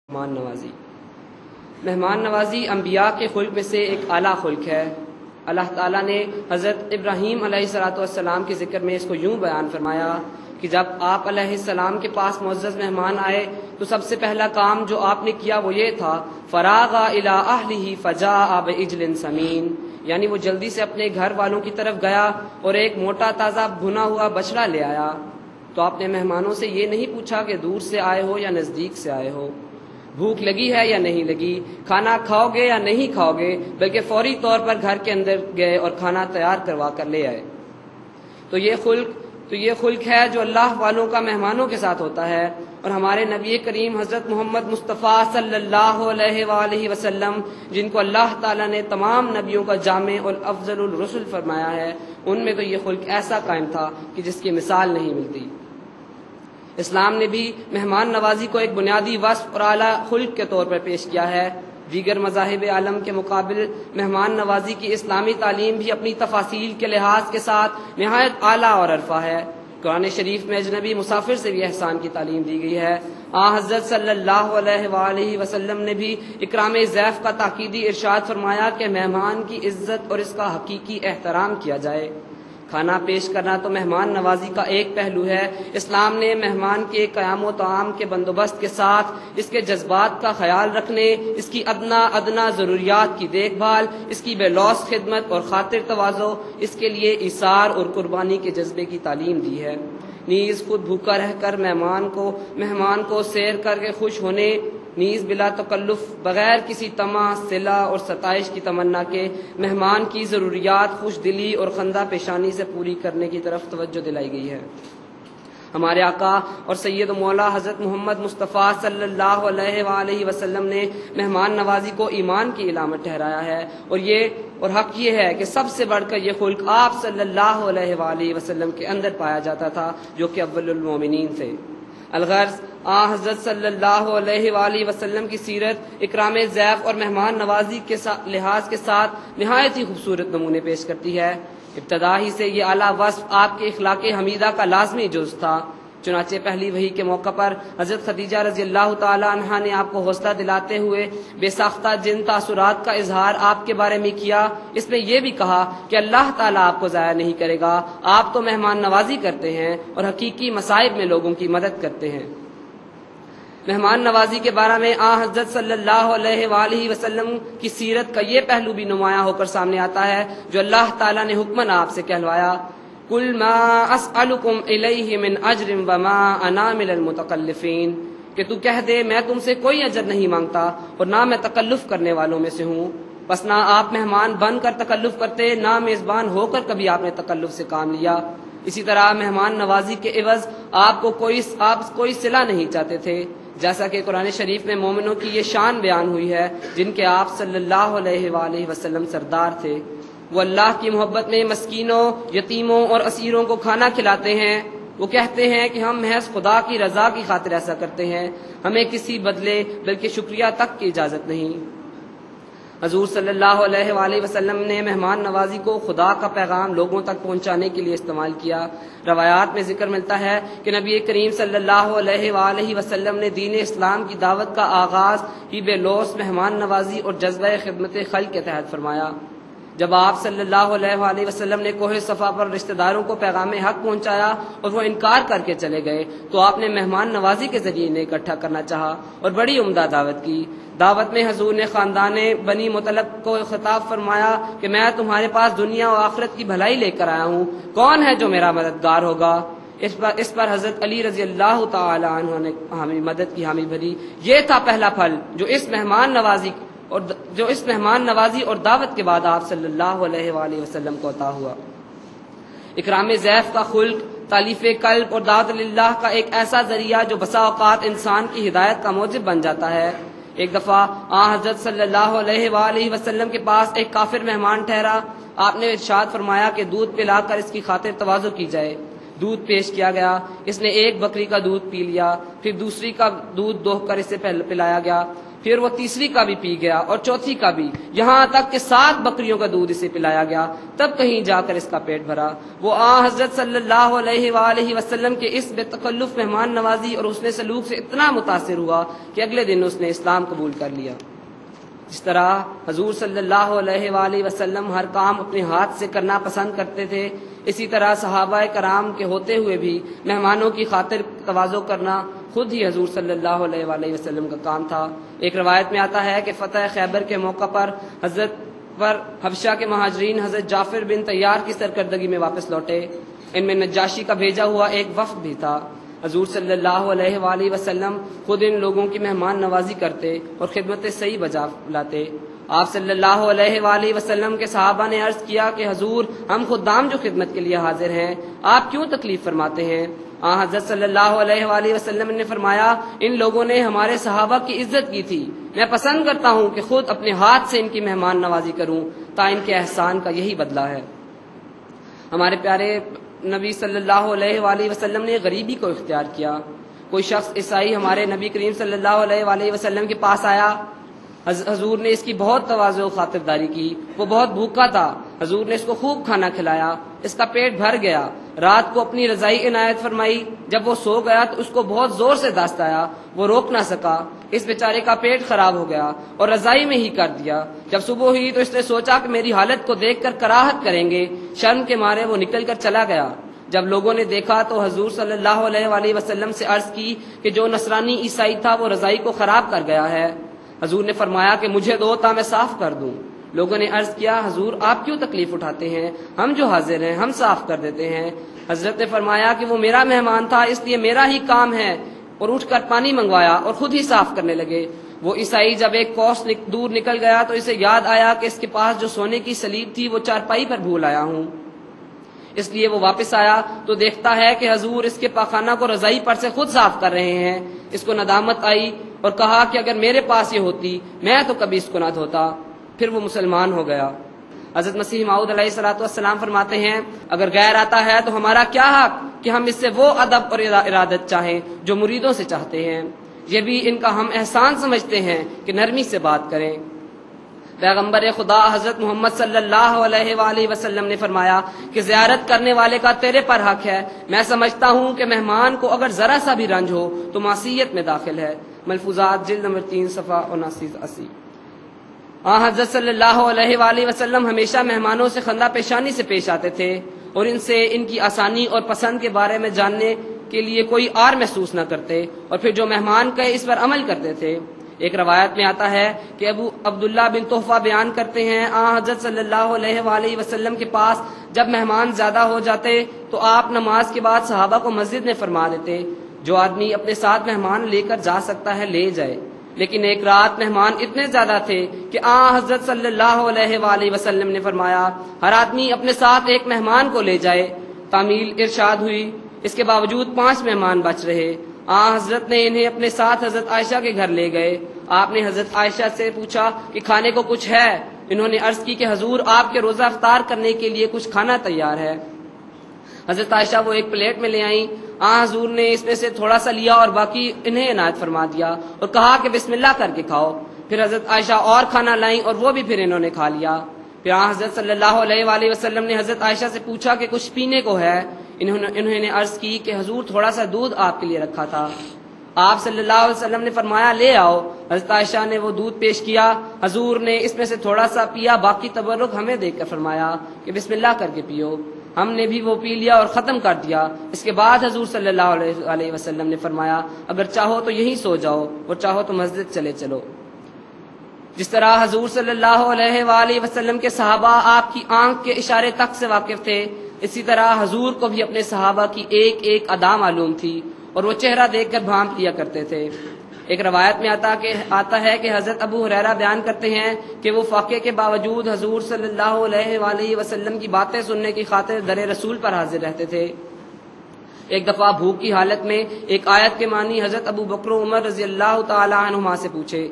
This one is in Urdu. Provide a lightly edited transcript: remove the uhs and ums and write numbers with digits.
مہمان نوازی انبیاء کے خلق میں سے ایک اعلیٰ خلق ہے۔ اللہ تعالیٰ نے حضرت ابراہیم علیہ السلام کے ذکر میں اس کو یوں بیان فرمایا کہ جب آپ علیہ السلام کے پاس معزز مہمان آئے تو سب سے پہلا کام جو آپ نے کیا وہ یہ تھا، فراغ الی اہلہ فجاء بعجل سمین، یعنی وہ جلدی سے اپنے گھر والوں کی طرف گیا اور ایک موٹا تازہ بھنا ہوا بچڑا لے آیا۔ تو آپ نے مہمانوں سے یہ نہیں پوچھا کہ دور سے آئے ہو یا نزدیک سے آئے ہو، بھوک لگی ہے یا نہیں لگی، کھانا کھاؤ گے یا نہیں کھاؤ گے، بلکہ فوری طور پر گھر کے اندر گئے اور کھانا تیار کروا کر لے آئے۔ تو یہ خلق ہے جو اللہ والوں کا مہمانوں کے ساتھ ہوتا ہے۔ اور ہمارے نبی کریم حضرت محمد مصطفیٰ صلی اللہ علیہ وآلہ وسلم، جن کو اللہ تعالیٰ نے تمام نبیوں کا جامع اور افضل الرسل فرمایا ہے، ان میں تو یہ خلق ایسا قائم تھا کہ جس کی مثال نہیں ملتی۔ اسلام نے بھی مہمان نوازی کو ایک بنیادی وصف اور اعلیٰ خلق کے طور پر پیش کیا ہے۔ دیگر مذاہب عالم کے مقابل مہمان نوازی کی اسلامی تعلیم بھی اپنی تفاصیل کے لحاظ کے ساتھ نہایت اعلیٰ اور عرفہ ہے۔ قرآن شریف میں اجنبی مسافر سے بھی احسان کی تعلیم دی گئی ہے۔ حضرت صلی اللہ علیہ وآلہ وسلم نے بھی اکرام ضیف کا تاکیدی ارشاد فرمایا کہ مہمان کی عزت اور اس کا حقیقی احترام کیا جائے۔ کھانا پیش کرنا تو مہمان نوازی کا ایک پہلو ہے۔ اسلام نے مہمان کے قیام و طعام کے بندوبست کے ساتھ اس کے جذبات کا خیال رکھنے، اس کی ادنا ضروریات کی دیکھ بھال، اس کی بے لوث خدمت اور خاطر تواضع، اس کے لیے ایثار اور قربانی کے جذبے کی تعلیم دی ہے۔ نیز خود بھوکا رہ کر مہمان کو سیر کر کے خوش ہونے، نیز بلا تکلف بغیر کسی طمع، صلہ اور ستائش کی تمنا کے مہمان کی ضروریات خوش دلی اور خندہ پیشانی سے پوری کرنے کی طرف توجہ دلائی گئی ہے۔ ہمارے آقا اور سید و مولا حضرت محمد مصطفیٰ صلی اللہ علیہ وآلہ وسلم نے مہمان نوازی کو ایمان کی علامت ٹھہرایا ہے، اور حق یہ ہے کہ سب سے بڑھ کر یہ خلق آپ صلی اللہ علیہ وآلہ وسلم کے اندر پایا جاتا تھا، جو کہ اول المومنین تھے۔ الغرض حضرت صلی اللہ علیہ وآلہ وسلم کی سیرت اکرام ضیف اور مہمان نوازی کے لحاظ کے ساتھ نہایت ہی خوبصورت نمونے پیش کرتی ہے۔ ابتدا ہی سے یہ اعلیٰ وصف آپ کے اخلاق حمیدہ کا لازمی جز تھا۔ چنانچہ پہلی وحی کے موقع پر حضرت خدیجہ رضی اللہ تعالی عنہا نے آپ کو حوصلہ دلاتے ہوئے بے ساختہ جن تاثرات کا اظہار آپ کے بارے میں کیا، اس میں یہ بھی کہا کہ اللہ تعالیٰ آپ کو ضائع نہیں کرے گا، آپ تو مہمان نوازی کرتے ہیں اور حقیقی مصائب میں لوگوں کی مدد کرتے ہیں۔ مہمان نوازی کے بارے میں حضرت صلی اللہ علیہ وآلہ وسلم کی سیرت کا یہ پہلو بھی نمایاں ہو کر سامنے آتا ہے جو اللہ تعالیٰ نے حکماً آپ سے کہلوایا، قُلْ مَا أَسْأَلُكُمْ إِلَيْهِ مِنْ أَجْرٍ وَمَا أَنَا مِنَ الْمُتَكَلِّفِينَ، کہ تو کہہ دے میں تم سے کوئی اجر نہیں مانگتا اور نہ میں تکلف کرنے والوں میں سے ہوں۔ بس نہ آپ مہمان بن کر تکلف کرتے، نہ میزبان ہو کر کبھی آپ نے تکلف سے کام لیا۔ اسی طرح مہمان نوازی کے عوض آپ کوئی صلہ نہیں چاہتے تھے، جیسا کہ قرآن شریف میں مومنوں کی یہ شان بیان ہوئی ہے جن کے آپ صلی اللہ علیہ وآلہ وسلم سردار تھے۔ وہ اللہ کی محبت میں مسکینوں، یتیموں اور اسیروں کو کھانا کھلاتے ہیں۔ وہ کہتے ہیں کہ ہم محض خدا کی رضا کی خاطر ایسا کرتے ہیں، ہمیں کسی بدلے بلکہ شکریہ تک کی اجازت نہیں۔ حضور صلی اللہ علیہ وآلہ وسلم نے مہمان نوازی کو خدا کا پیغام لوگوں تک پہنچانے کے لیے استعمال کیا۔ روایات میں ذکر ملتا ہے کہ نبی کریم صلی اللہ علیہ وآلہ وسلم نے دین اسلام کی دعوت کا آغاز ہی بے لوث مہمان نوازی اور جذبہ خدمت خلق کے تحت فرمایا۔ جب آپ صلی اللہ علیہ وآلہ وسلم نے کوہ صفا پر رشتہ داروں کو پیغام حق پہنچایا اور وہ انکار کر کے چلے گئے تو آپ نے مہمان نوازی کے ذریعے انہیں اکٹھا کرنا چاہا اور بڑی عمدہ دعوت کی۔ دعوت میں حضور نے خاندان بنی مطلب کو خطاب فرمایا کہ میں تمہارے پاس دنیا و آخرت کی بھلائی لے کر آیا ہوں، کون ہے جو میرا مددگار ہوگا؟ اس پر حضرت علی رضی اللہ تعالی عنہ نے ہمیں مدد کی حامی بھری۔ یہ تھا پہلا پھل جو اس مہمان نوازی اور دعوت کے بعد آپ صلی اللہ علیہ وآلہ وسلم کو عطا ہوا۔ اکرام ضیف کا خلق تالیف قلب اور دعوت اللہ کا ایک ایسا ذریعہ جو بسا اوقات انسان کی ہدایت کا موجب بن جاتا ہے۔ ایک دفعہ حضرت صلی اللہ علیہ وآلہ وسلم کے پاس ایک کافر مہمان ٹھہرا۔ آپ نے ارشاد فرمایا کہ دودھ پلا کر اس کی خاطر تواضع کی جائے۔ دودھ پیش کیا گیا، اس نے ایک بکری کا دودھ پی لیا، پھر دوسری کا دودھ دوہ کر اسے پلایا گیا، پھر وہ تیسری کا بھی پی گیا اور چوتھی کا بھی، یہاں تک کہ 7 بکریوں کا دودھ اسے پلایا گیا، تب کہیں جا کر اس کا پیٹ بھرا۔ وہ حضرت صلی اللہ علیہ وآلہ وسلم کے اس بے تکلف مہمان نوازی اور حسن سلوک سے اتنا متاثر ہوا کہ اگلے دن اس نے اسلام قبول کر لیا۔ جس طرح حضور صلی اللہ علیہ وآلہ وسلم ہر کام اپنے ہاتھ سے کرنا پسند کرتے تھے، اسی طرح صحابہ کرام کے ہوتے ہوئے بھی مہمانوں کی خاطر تواضع کرنا خود ہی حضور صلی اللہ علیہ وآلہ وسلم کا کام تھا۔ ایک روایت میں آتا ہے کہ فتح خیبر کے موقع پر حضرت پر حبشہ کے مہاجرین حضرت جعفر بن طیار کی سرکردگی میں واپس لوٹے۔ ان میں نجاشی کا بھیجا ہوا ایک وفد بھی تھا۔ حضور صلی اللہ علیہ وآلہ وسلم خود ان لوگوں کی مہمان نوازی کرتے اور خدمت صحیح بجا لاتے۔ آپ صلی اللہ علیہ وآلہ وسلم کے صحابہ نے عرض کیا کہ حضور، ہم خدام جو خدمت کے لیے حاضر ہیں، آپ کیوں تکلیف فرماتے ہیں؟ حضرت صلی اللہ علیہ وآلہ وسلم نے فرمایا، ان لوگوں نے ہمارے صحابہ کی عزت کی تھی، میں پسند کرتا ہوں کہ خود اپنے ہاتھ سے ان کی مہمان نوازی کروں، تا ان کے احسان کا یہی بدلہ ہے۔ ہمارے پیارے نبی صلی اللہ علیہ وآلہ وسلم نے غریبی کو اختیار کیا۔ کوئی شخص عیسائی ہمارے نبی کریم صلی اللہ علیہ وآلہ وسلم کے پاس آیا، حضور نے اس کی بہت تواضع و خاطرداری کی۔ وہ بہت بھوکا تھا، حضور نے اس کو خوب کھانا کھلایا، اس کا پیٹ بھر گیا۔ رات کو اپنی رضائی عنایت فرمائی، جب وہ سو گیا تو اس کو بہت زور سے دست آیا، وہ روک نہ سکا، اس بیچارے کا پیٹ خراب ہو گیا اور رضائی میں ہی کر دیا۔ جب صبح ہوئی تو اس نے سوچا کہ میری حالت کو دیکھ کر کراہت کریں گے، شرم کے مارے وہ نکل کر چلا گیا۔ جب لوگوں نے دیکھا تو حضور صلی اللہ علیہ وآلہ وسلم سے عرض کی کہ جو نصرانی عیسائی تھا وہ رضائی کو خراب کر گیا ہے۔ حضور نے فرمایا کہ مجھے دو تا میں صاف کر دوں۔ لوگوں نے عرض کیا، حضور آپ کیوں تکلیف اٹھاتے ہیں؟ ہم جو حاضر ہیں ہم صاف کر دیتے ہیں۔ حضرت نے فرمایا کہ وہ میرا مہمان تھا، اس لیے میرا ہی کام ہے، اور اٹھ کر پانی منگوایا اور خود ہی صاف کرنے لگے۔ وہ عیسائی جب ایک کوس دور نکل گیا تو اسے یاد آیا کہ اس کے پاس جو سونے کی سلیب تھی وہ چارپائی پر بھول آیا ہوں، اس لیے وہ واپس آیا تو دیکھتا ہے کہ حضور اس کے پاخانہ کو رضائی پر سے خود صاف کر رہے ہیں۔ اس کو ندامت آئی اور کہا کہ اگر میرے پاس یہ ہوتی میں تو کبھی اس کو نہ دھوتا۔ پھر وہ مسلمان ہو گیا۔ حضرت مسیح موعود علیہ السلام فرماتے ہیں، اگر غیر آتا ہے تو ہمارا کیا حق کہ ہم اس سے وہ ادب اور ارادت چاہیں جو مریدوں سے چاہتے ہیں، یہ بھی ان کا ہم احسان سمجھتے ہیں کہ نرمی سے بات کریں۔ پیغمبر خدا حضرت محمد صلی اللہ علیہ وآلہ وسلم نے فرمایا کہ زیارت کرنے والے کا تیرے پر حق ہے، میں سمجھتا ہوں کہ مہمان کو اگر ذرا سا بھی رنج ہو تو معصیت میں داخل ہے۔ ملفوظات جلد نمبر 3 صفحہ 79-80۔ حضرت صلی اللہ علیہ وآلہ وسلم ہمیشہ مہمانوں سے خندہ پیشانی سے پیش آتے تھے اور ان سے ان کی آسانی اور پسند کے بارے میں جاننے کے لیے کوئی آر محسوس نہ کرتے، اور پھر جو مہمان کہے اس پر عمل کرتے تھے۔ ایک روایت میں آتا ہے کہ ابو عبداللہ بن تحفہ بیان کرتے ہیں، حضرت صلی اللہ علیہ وآلہ وسلم کے پاس جب مہمان زیادہ ہو جاتے تو آپ نماز کے بعد صحابہ کو مسجد میں فرما دیتے، جو آدمی اپنے ساتھ مہمان لے کر جا سکتا ہے لے جائے۔ لیکن ایک رات مہمان اتنے زیادہ تھے کہ حضرت صلی اللہ علیہ وآلہ وسلم نے فرمایا ہر آدمی اپنے ساتھ ایک مہمان کو لے جائے۔ تعمیل ارشاد ہوئی، اس کے باوجود 5 مہمان بچ رہے۔ حضرت نے انہیں اپنے ساتھ حضرت عائشہ کے گھر لے گئے۔ آپ نے حضرت عائشہ سے پوچھا کہ کھانے کو کچھ ہے؟ انہوں نے عرض کی کہ حضور آپ کے روزہ افطار کرنے کے لیے کچھ کھانا تیار ہے۔ حضرت عائشہ وہ ایک پلیٹ میں لے آئیں، حضور نے اس میں سے تھوڑا سا لیا اور باقی انہیں عنایت فرما دیا اور کہا کہ بسم اللہ کر کے کھاؤ۔ پھر حضرت عائشہ اور کھانا لائیں اور وہ بھی پھر انہوں نے کھا لیا۔ پھر حضرت صلی اللہ علیہ وآلہ وسلم نے حضرت عائشہ سے پوچھا کہ کچھ پینے کو ہے؟ انہوں نے عرض کی کہ حضور تھوڑا سا دودھ آپ کے لیے رکھا تھا۔ آپ صلی اللہ علیہ وسلم نے فرمایا لے آؤ۔ حضرت عائشہ نے وہ دودھ پیش کیا، حضور نے اس میں سے تھوڑا سا پیا، باقی تبرک ہمیں دیکھ کر فرمایا کہ بسم اللہ کر کے پیو۔ ہم نے بھی وہ پی لیا اور ختم کر دیا۔ اس کے بعد حضور صلی اللہ علیہ وسلم نے فرمایا اگر چاہو تو یہیں سو جاؤ اور چاہو تو مسجد چلے چلو۔ جس طرح حضور صلی اللہ علیہ وآلہ وسلم کے صحابہ آپ کی آنکھ کے اشارے تک سے واقف تھے، اسی طرح حضور کو بھی اپنے صحابہ کی ایک ایک ادا معلوم تھی اور وہ چہرہ دیکھ کر بھانپ لیا کرتے تھے۔ ایک روایت میں آتا ہے کہ حضرت ابو ہریرہ بیان کرتے ہیں کہ وہ فاقے کے باوجود حضور صلی اللہ علیہ وآلہ وسلم کی باتیں سننے کی خاطر در رسول پر حاضر رہتے تھے۔ ایک دفعہ بھوک کی حالت میں ایک آیت کے معنی حضرت ابو بکر و عمر رضی اللہ تعالی عنہما سے پوچھے۔